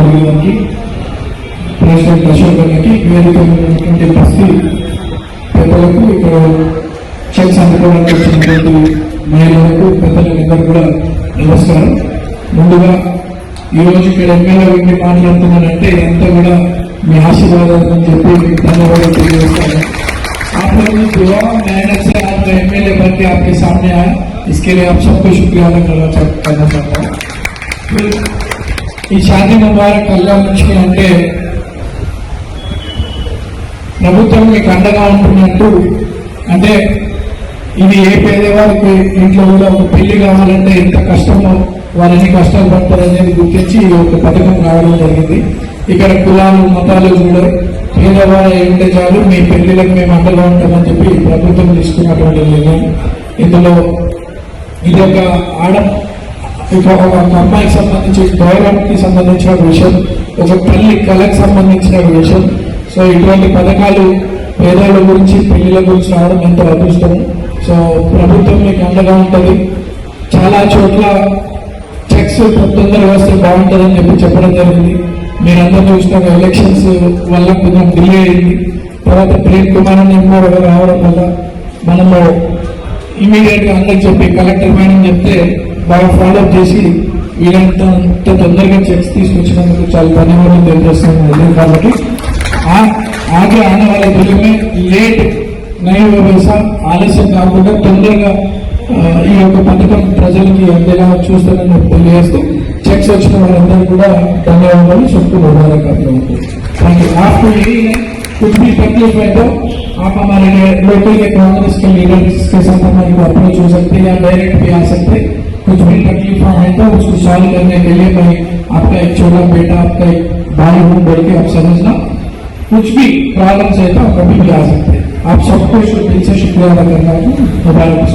మౌలి గారికి, ప్రెసిడెంట్ అశోక్ గారికి, వేదిక ఉన్నటువంటి బస్తీ పెద్దలకు, ఇక్కడ చెక్స్ అందుకోవడానికి వచ్చినటువంటి మహిళలకు, పెద్దలందరూ కూడా నమస్కారం. ముందుగా ఈరోజు ఇక్కడ ఎమ్మెల్యే ఉండి మాట్లాడుతున్నానంటే ఇదంతా కూడా మీ ఆశీర్వాదాలు అని చెప్పి మీకు ధన్యవాదాలు తెలియజేస్తాను. आप लोगों की दुआ मेहनत से आज मैं एमएलए बन के आपके सामने आया, इसके लिए आप सबको शुक्रिया अदा करना चाहता हूँ. ఈ షాదీ ముబారక్ కళ్యాణ లక్ష్మి అంటే ప్రభుత్వం మీకు అండగా ఉంటున్నట్టు, అంటే ఇది ఏ పేదవారికి ఇంట్లో కూడా ఒక పెళ్లి కావాలంటే ఎంత కష్టమో వారిని కష్టాలు పడతారనేది గుర్తించి ఒక పథకం రావడం జరిగింది. ఇక్కడ కులాలు మతాలు కూడా పేదవారు ఉంటే చాలు, మీ పెళ్లిలకు మేము అండగా ఉంటామని చెప్పి ప్రభుత్వం తీసుకున్నటువంటి నిర్ణయం. ఇందులో ఇది ఒక ఒక అమ్మాయికి సంబంధించి గౌరవానికి సంబంధించిన విషయం, ఒక తల్లి కళకు సంబంధించిన విషయం. సో ఇటువంటి పథకాలు పేదల గురించి పెళ్లిల గురించి రావడం ఎంతో అదృష్టం. సో ప్రభుత్వం మీకు అండగా ఉంటుంది. చాలా చోట్ల చెక్స్ తొందరగా వస్తే బాగుంటుందని చెప్పడం జరిగింది. మీరందరూ చూసిన ఎలక్షన్స్ వల్ల కొంచెం డిలే అయింది. తర్వాత ప్రేమ్ కుమార్ ఎంఆర్ఓ రావడం వల్ల మనము ఇమీడియట్ గా అందరికి చెప్పి కలెక్టర్ మేడం చెప్తే బాగా ఫాలోఅప్ చేసి వీళ్ళంత తొందరగా చెక్స్ తీసుకొచ్చినందుకు చాలా ధన్యవాదాలు తెలియజేస్తున్నాను. కాబట్టి ఆగే ఆనే వాళ్ళ పిల్లమే లేట్ నై వ్యవస్థ ఆలస్యం కాకుండా తొందరగా ఈ యొక్క పథకం ప్రజలకి అందేలా చూస్తానని తెలియజేస్తూ చెక్స్ వచ్చిన వాళ్ళందరూ కూడా ధన్యవాదాలు చెప్తూ आपको यही है, कुछ भी तकलीफ है तो आप हमारे लोकल के कांग्रेस के लीडर्स के साथ हमारी अप्रोच हो सकते हैं या डायरेक्ट भी आ सकते. कुछ भी तकलीफ है तो उसको सॉल्व करने के लिए मैं आपका एक छोटा बेटा, आपका एक भाई हूँ बोल के आप समझना. कुछ भी प्रॉब्लम्स है तो कभी भी आ सकते हैं. आप सबको दिल से शुक्रिया अदा करना है. मुबारक.